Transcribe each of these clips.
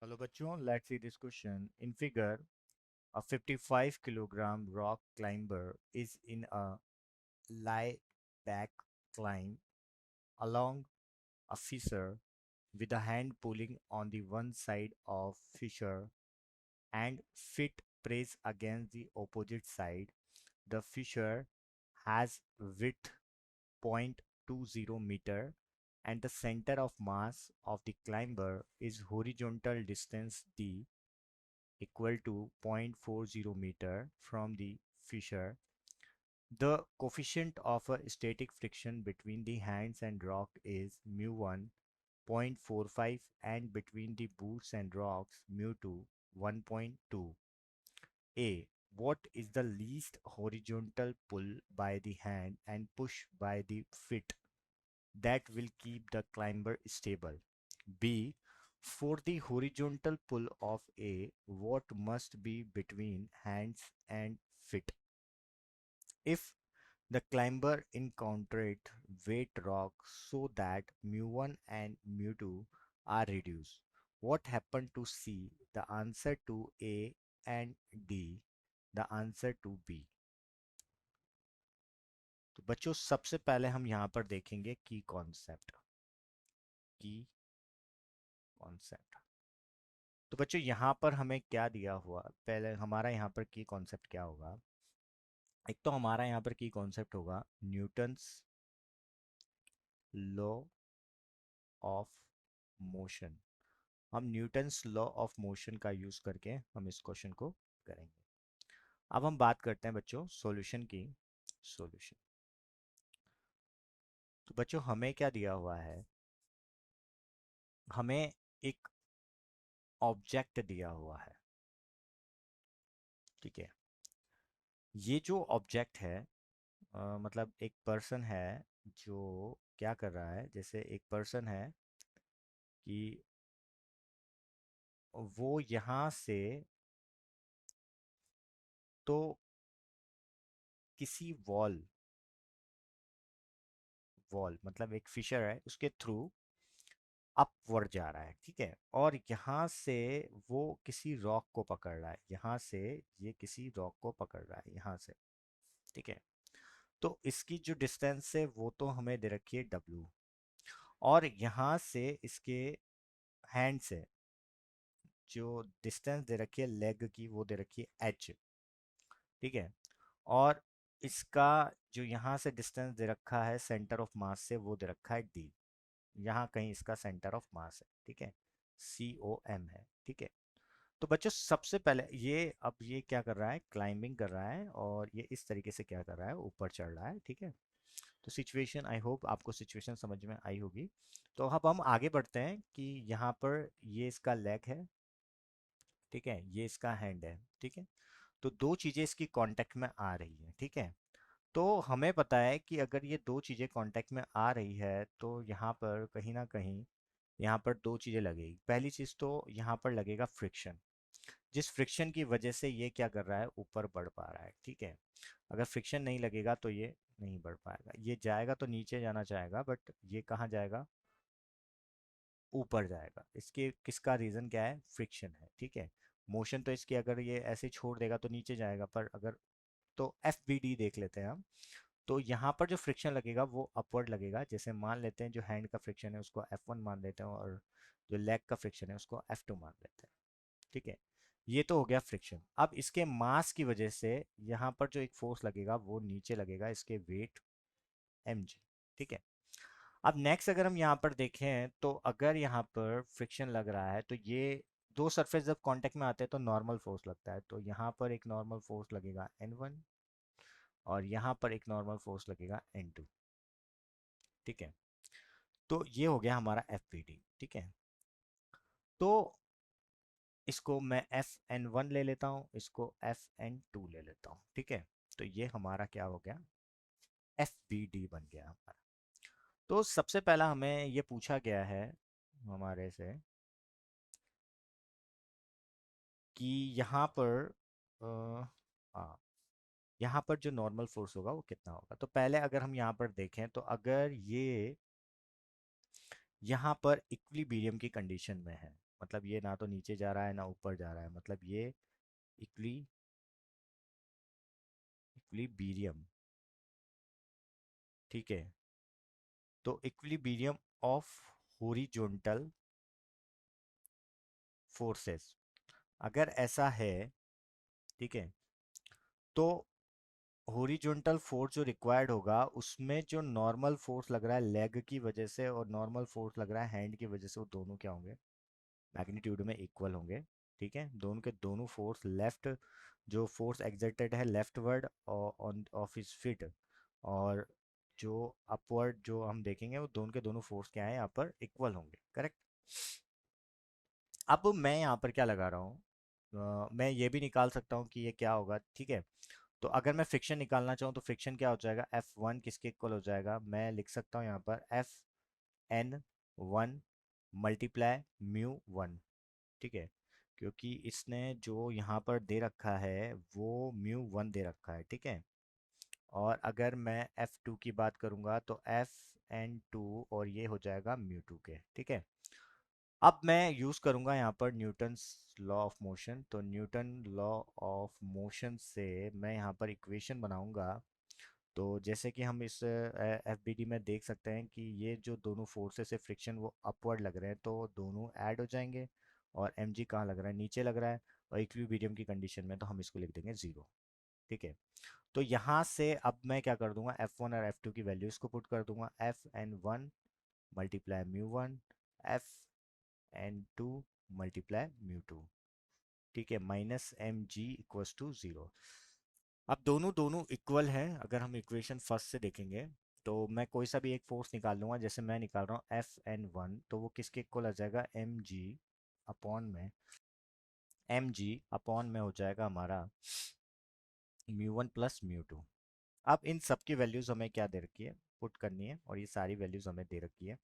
Hello bachcho, let's see this question. In figure, a 55 kilogram rock climber is in a lie back climb along a fissure with a hand pulling on the one side of fissure and feet press against the opposite side. The fissure has width 0.20 meter and the center of mass of the climber is horizontal distance d equal to 0.40 meter from the fissure. The coefficient of a static friction between the hands and rock is mu1 0.45 and between the boots and rocks mu2 1.2. A. What is the least horizontal pull by the hand and push by the feet that will keep the climber stable? B. For the horizontal pull of A, what must be between hands and feet? If the climber encountered weight rock so that mu1 and mu2 are reduced, what happened to C? The answer to A and D, the answer to B. तो बच्चों सबसे पहले हम यहाँ पर देखेंगे की concept. तो बच्चों यहाँ पर हमें क्या दिया हुआ, पहले हमारा यहाँ पर की कॉन्सेप्ट क्या होगा। एक तो हमारा यहाँ पर की कॉन्सेप्ट होगा न्यूटन्स लॉ ऑफ मोशन। हम न्यूटन्स लॉ ऑफ मोशन का यूज करके हम इस क्वेश्चन को करेंगे। अब हम बात करते हैं बच्चों सॉल्यूशन की। सॉल्यूशन तो बच्चों हमें क्या दिया हुआ है, हमें एक ऑब्जेक्ट दिया हुआ है। ठीक है, ये जो ऑब्जेक्ट है मतलब एक पर्सन है जो क्या कर रहा है, जैसे एक पर्सन है कि वो यहाँ से तो किसी वॉल मतलब एक फिशर है उसके थ्रू अपवर्ड जा रहा है। ठीक है, और यहाँ से वो किसी रॉक को पकड़ रहा है, यहाँ से ये किसी रॉक को पकड़ रहा है यहाँ से। ठीक है, तो इसकी जो डिस्टेंस है वो तो हमें दे रखी है W, और यहाँ से इसके हैंड से जो डिस्टेंस दे रखी है लेग की वो दे रखी है H। ठीक है, और इसका जो यहाँ से डिस्टेंस दे रखा है सेंटर ऑफ मास से वो दे रखा है D। यहाँ कहीं इसका सेंटर ऑफ मास है। ठीक है, COM है। ठीक है, तो बच्चों सबसे पहले ये अब ये क्या कर रहा है, क्लाइंबिंग कर रहा है और ये इस तरीके से क्या कर रहा है, ऊपर चढ़ रहा है। ठीक है, तो सिचुएशन आई होप आपको सिचुएशन समझ में आई होगी। तो अब हम आगे बढ़ते हैं कि यहाँ पर ये इसका लेग है। ठीक है, ये इसका हैंड है। ठीक है, तो दो चीजें इसकी कांटेक्ट में आ रही है। ठीक है, तो हमें पता है कि अगर ये दो चीजें कांटेक्ट में आ रही है तो यहाँ पर कहीं ना कहीं यहाँ पर दो चीजें लगेगी। पहली चीज तो यहाँ पर लगेगा फ्रिक्शन, जिस फ्रिक्शन की वजह से ये क्या कर रहा है, ऊपर बढ़ पा रहा है। ठीक है, अगर फ्रिक्शन नहीं लगेगा तो ये नहीं बढ़ पाएगा, ये जाएगा तो नीचे जाना चाहेगा बट ये कहाँ जाएगा, ऊपर जाएगा। इसके किसका रीजन क्या है, फ्रिक्शन है। ठीक है, मोशन तो इसकी अगर ये ऐसे छोड़ देगा तो नीचे जाएगा, पर अगर तो FBD देख लेते हैं हम। तो यहाँ पर जो फ्रिक्शन लगेगा वो अपवर्ड लगेगा। जैसे मान लेते हैं जो हैंड का फ्रिक्शन है उसको F1 मान लेते हैं और जो लेग का फ्रिक्शन है उसको F2 मान लेते हैं। ठीक है, ये तो हो गया फ्रिक्शन। अब इसके मास की वजह से यहाँ पर जो एक फोर्स लगेगा वो नीचे लगेगा, इसके वेट mg। ठीक है, अब नेक्स्ट अगर हम यहाँ पर देखें तो अगर यहाँ पर फ्रिक्शन लग रहा है तो ये दो सरफेस जब कांटेक्ट में आते हैं तो नॉर्मल फोर्स लगता है। तो यहाँ पर एक नॉर्मल फोर्स लगेगा N1 और यहाँ पर एक नॉर्मल फोर्स लगेगा N2। ठीक है, तो ये हो गया हमारा FBD। ठीक है, तो इसको मैं FN1 ले लेता हूँ, इसको FN2 ले लेता हूँ। ठीक है, तो ये हमारा क्या हो गया, FBD बन गया हमारा। तो सबसे पहला हमें ये पूछा गया है हमारे से कि यहाँ पर यहाँ पर जो नॉर्मल फोर्स होगा वो कितना होगा। तो पहले अगर हम यहाँ पर देखें तो अगर ये यहाँ पर इक्विलिब्रियम की कंडीशन में है, मतलब ये ना तो नीचे जा रहा है ना ऊपर जा रहा है, मतलब ये इक्वली इक्विलिब्रियम। ठीक है, तो इक्विलिब्रियम ऑफ हॉरिजॉन्टल फोर्सेस, अगर ऐसा है, ठीक है, तो हॉरिजॉन्टल फोर्स जो रिक्वायर्ड होगा उसमें जो नॉर्मल फोर्स लग रहा है लेग की वजह से और नॉर्मल फोर्स लग रहा है हैंड की वजह से, वो दोनों क्या होंगे, मैग्नीट्यूड में इक्वल होंगे। ठीक है, दोनों के दोनों फोर्स लेफ्ट, जो फोर्स एग्जर्टेड है leftward on off his feet, और जो अपवर्ड जो हम देखेंगे वो दोनों के दोनों फोर्स क्या है यहाँ पर इक्वल होंगे। करेक्ट। अब मैं यहाँ पर क्या लगा रहा हूँ, मैं ये भी निकाल सकता हूँ कि ये क्या होगा। ठीक है, तो अगर मैं फ्रिक्शन निकालना चाहूँ तो फ्रिक्शन क्या हो जाएगा, F1 किसके इक्वल हो जाएगा, मैं लिख सकता हूँ यहाँ पर Fn1 मल्टीप्लाई म्यू 1। ठीक है, क्योंकि इसने जो यहाँ पर दे रखा है वो म्यू 1 दे रखा है। ठीक है, और अगर मैं F2 की बात करूँगा तो Fn2 और ये हो जाएगा म्यू 2 के। ठीक है, अब मैं यूज़ करूँगा यहाँ पर न्यूटन्स लॉ ऑफ मोशन। तो न्यूटन लॉ ऑफ मोशन से मैं यहाँ पर इक्वेशन बनाऊँगा। तो जैसे कि हम इस FBD में देख सकते हैं कि ये जो दोनों फोर्सेस है फ्रिक्शन वो अपवर्ड लग रहे हैं, तो दोनों ऐड हो जाएंगे, और mg कहाँ लग रहा है, नीचे लग रहा है, और इक्विलिब्रियम की कंडीशन में तो हम इसको लिख देंगे 0। ठीक है, तो यहाँ से अब मैं क्या कर दूंगा, F1 और F2 की वैल्यूज को पुट कर दूंगा, Fn1 multiply mu 1, Fn2 multiply mu 2। ठीक है, माइनस mg इक्वल्स टू 0। अब दोनों दोनों इक्वल है, अगर हम इक्वेशन फर्स्ट से देखेंगे तो मैं कोई सा भी एक फोर्स निकाल लूंगा, जैसे मैं निकाल रहा हूँ Fn1, तो वो किसके इक्वल आ जाएगा, mg अपॉन में, हो जाएगा हमारा म्यू 1 प्लस म्यू 2। अब इन सब की वैल्यूज हमें क्या दे रखी है, पुट करनी है, और ये सारी वैल्यूज हमें दे रखी है।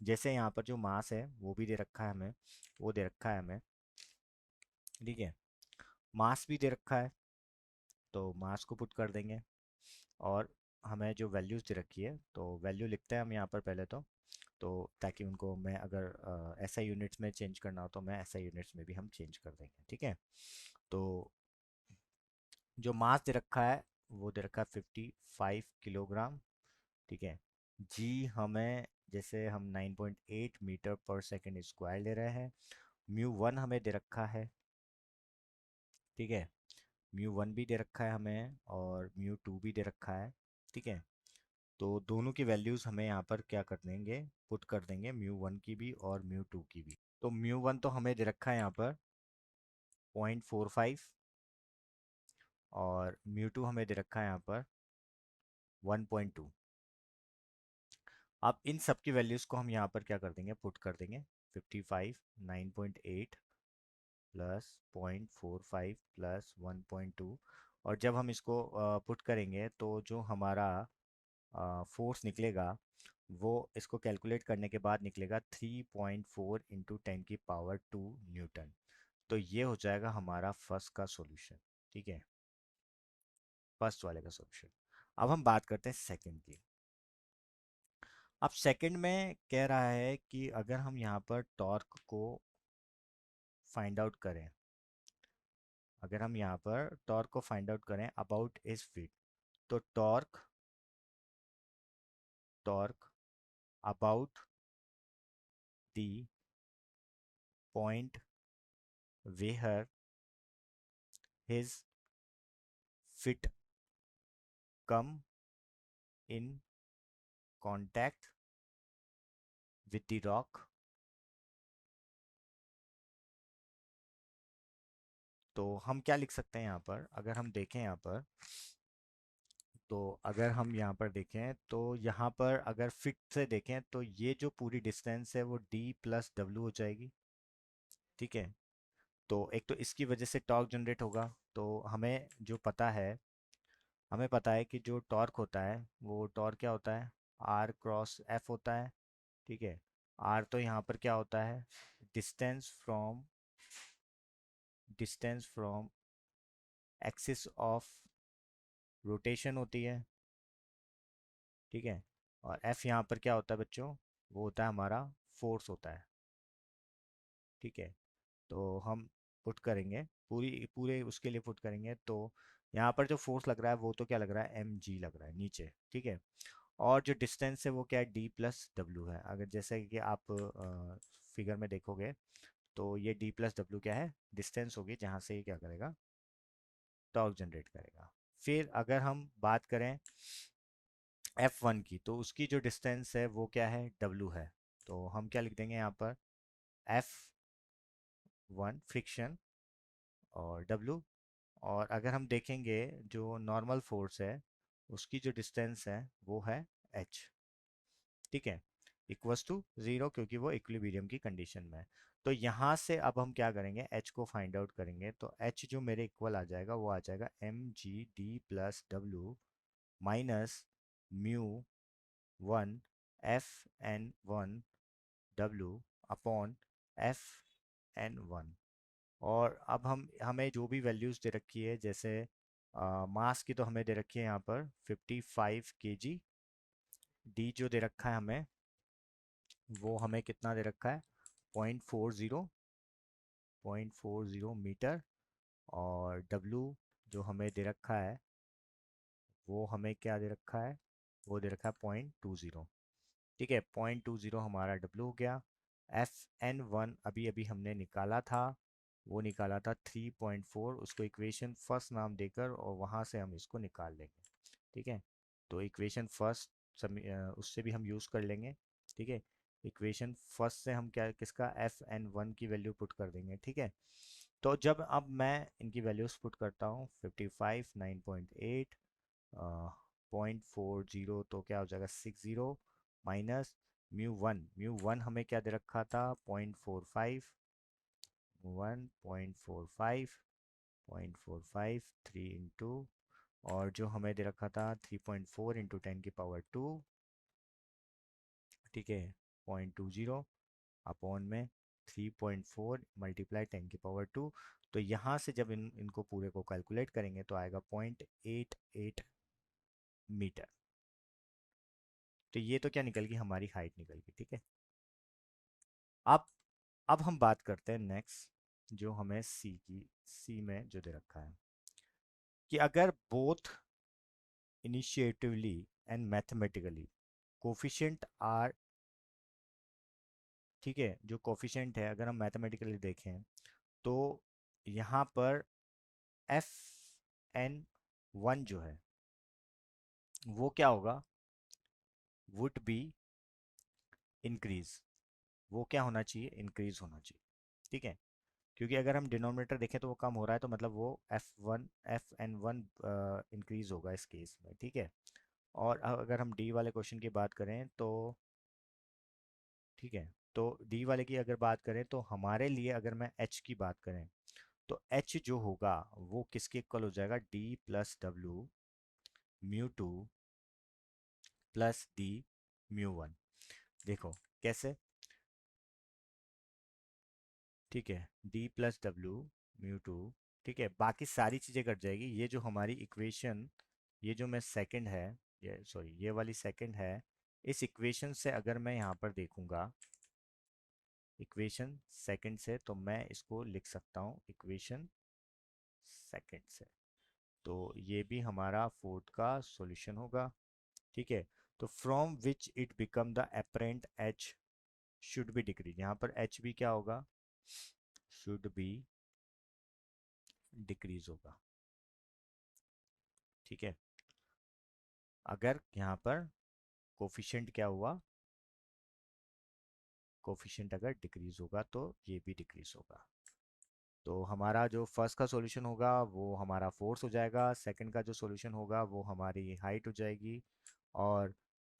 जैसे यहाँ पर जो मास है वो भी दे रखा है हमें, वो दे रखा है हमें। ठीक है, मास भी दे रखा है, तो मास को पुट कर देंगे, और हमें जो वैल्यूज दे रखी है तो वैल्यू लिखते हैं हम यहाँ पर पहले तो ताकि उनको मैं अगर ऐसा यूनिट्स में चेंज करना हो तो मैं ऐसा यूनिट्स में भी हम चेंज कर देंगे। ठीक है, तो जो मास दे रखा है वो दे रखा है 55 किलोग्राम। ठीक है, जी हमें, जैसे हम 9.8 मीटर पर सेकेंड स्क्वायर ले रहे हैं, म्यू 1 हमें दे रखा है। ठीक है, म्यू 1 भी दे रखा है हमें और म्यू 2 भी दे रखा है। ठीक है, तो दोनों की वैल्यूज हमें यहाँ पर क्या कर देंगे, पुट कर देंगे, म्यू 1 की भी और म्यू 2 की भी। तो म्यू 1 तो हमें दे रखा है यहाँ पर 0.45, और म्यू 2 हमें दे रखा है यहाँ पर 1.2। अब इन सब की वैल्यूज को हम यहाँ पर क्या कर देंगे, पुट कर देंगे, 55 9.8 प्लस 0.45 प्लस 1.2, और जब हम इसको पुट करेंगे तो जो हमारा फोर्स निकलेगा वो इसको कैलकुलेट करने के बाद निकलेगा 3.4 इंटू 10⁻²न्यूटन। तो ये हो जाएगा हमारा फर्स्ट का सॉल्यूशन। ठीक है, फर्स्ट वाले का सॉल्यूशन। अब हम बात करते हैं सेकंड की। अब सेकंड में कह रहा है कि अगर हम यहाँ पर टॉर्क को फाइंड आउट करें, अगर हम यहाँ पर टॉर्क को फाइंड आउट करें अबाउट इस फीट, तो torque torque about the point where his feet come in contact with the rock. तो हम क्या लिख सकते हैं यहाँ पर, अगर हम देखें यहाँ पर, तो अगर हम यहाँ पर देखें तो यहाँ पर अगर फिट से देखें तो ये जो पूरी डिस्टेंस है वो D+W हो जाएगी। ठीक है, तो एक तो इसकी वजह से टॉर्क जनरेट होगा, तो हमें जो पता है, हमें पता है कि जो टॉर्क होता है वो टॉर्क क्या होता है, R×F होता है। ठीक है, R तो यहाँ पर क्या होता है, distance from axis of rotation होती है। ठीक है, और F यहाँ पर क्या होता है बच्चों, वो होता है हमारा फोर्स होता है। ठीक है, तो हम पुट करेंगे, पूरी पूरे उसके लिए पुट करेंगे। तो यहाँ पर जो फोर्स लग रहा है वो तो क्या लग रहा है, एम जी लग रहा है नीचे, ठीक है। और जो डिस्टेंस है वो क्या है, डी प्लस डब्ल्यू है। अगर जैसे कि आप फिगर में देखोगे तो ये डी प्लस डब्ल्यू क्या है, डिस्टेंस होगी जहाँ से ये क्या करेगा, टॉर्क जनरेट करेगा। फिर अगर हम बात करें F1 की, तो उसकी जो डिस्टेंस है वो क्या है, W है। तो हम क्या लिख देंगे यहाँ पर, F1 फ्रिक्शन और W। और अगर हम देखेंगे जो नॉर्मल फोर्स है उसकी जो डिस्टेंस है वो है H, ठीक है, इक्वल्स टू जीरो, क्योंकि वो इक्विलिब्रियम की कंडीशन में है। तो यहाँ से अब हम क्या करेंगे, H को फाइंड आउट करेंगे। तो H जो मेरे इक्वल आ जाएगा वो आ जाएगा M G D plus W minus mu one F N one W upon F N one. और अब हम हमें जो भी वैल्यूज़ दे रखी है, जैसे मास की तो हमें दे रखी है यहाँ पर 55 kg, डी जो दे रखा है हमें वो हमें कितना दे रखा है, 0.40 मीटर। और डब्ल्यू जो हमें दे रखा है वो हमें क्या दे रखा है, वो दे रखा है 0.20, ठीक है। 0.20 हमारा डब्ल्यू हो गया। एफ एन वन अभी अभी हमने निकाला था, वो निकाला था 3.4, उसको इक्वेशन फर्स्ट नाम देकर और वहाँ से हम इसको निकाल लेंगे, ठीक है। तो इक्वेशन फर्स्ट उससे भी हम यूज़ कर लेंगे, ठीक है। इक्वेशन फर्स्ट से हम क्या, किसका, एफ एन वन की वैल्यू पुट कर देंगे, ठीक है। तो जब अब मैं इनकी वैल्यूज पुट करता हूँ, 55 9.8 0.40, तो क्या हो जाएगा 60 माइनस म्यू वन हमें क्या दे रखा था, 0.45, 1.45 3 इंटू, और जो हमें दे रखा था 3.4 इंटू 10⁻², ठीक है, 0.20 अपॉन में 3.4 मल्टीप्लाई 10⁻²। तो यहाँ से जब इनको पूरे को कैलकुलेट करेंगे तो आएगा 0.88 मीटर। तो ये तो क्या निकल गई, हमारी हाइट निकल गई, ठीक है। अब अब हम बात करते हैं नेक्स्ट, जो हमें सी में जो दे रखा है कि अगर both intuitively and mathematically coefficient are, ठीक है, जो कोफिशिएंट है अगर हम मैथमेटिकली देखें तो यहाँ पर एफ एन वन जो है वो क्या होगा, वुड बी इंक्रीज। वो क्या होना चाहिए, इंक्रीज होना चाहिए, ठीक है। क्योंकि अगर हम डिनोमिनेटर देखें तो वो कम हो रहा है, तो मतलब वो एफ एन वन इंक्रीज होगा इस केस में, ठीक है। और अगर हम डी वाले क्वेश्चन की बात करें तो, ठीक है, तो डी वाले की अगर बात करें तो हमारे लिए अगर मैं एच की बात करें तो एच जो होगा वो किसके इक्वल हो जाएगा, D plus W mu 2 plus D mu 1। देखो कैसे, ठीक है, डी प्लस डब्ल्यू म्यू 2, ठीक है, बाकी सारी चीज़ें कट जाएगी। ये जो हमारी इक्वेशन, ये जो मैं सेकंड है, ये सॉरी ये वाली सेकंड है, इस इक्वेशन से अगर मैं यहाँ पर देखूंगा इक्वेशन सेकंड से, तो मैं इसको लिख सकता हूँ इक्वेशन सेकंड से। तो ये भी हमारा फोर्थ का सॉल्यूशन होगा, ठीक है। तो from which it become the apparent H should be decrease, यहाँ पर एच भी क्या होगा, शुड बी डिक्रीज होगा, ठीक है। अगर यहाँ पर कोफिशिएंट क्या हुआ, कोफिशिएंट अगर डिक्रीज होगा तो ये भी डिक्रीज होगा। तो हमारा जो फर्स्ट का सॉल्यूशन होगा वो हमारा फोर्स हो जाएगा, सेकंड का जो सॉल्यूशन होगा वो हमारी हाइट हो जाएगी, और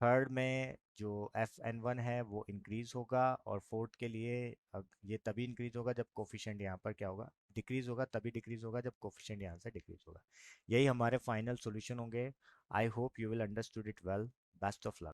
थर्ड में जो एफ एन वन है वो इंक्रीज होगा, और फोर्थ के लिए ये तभी इंक्रीज होगा जब कोफिशिएंट यहाँ पर क्या होगा, डिक्रीज होगा, तभी डिक्रीज होगा जब कोफिशिएंट यहाँ से डिक्रीज होगा। यही हमारे फाइनल सॉल्यूशन होंगे। I hope you will understood it well. Best of luck.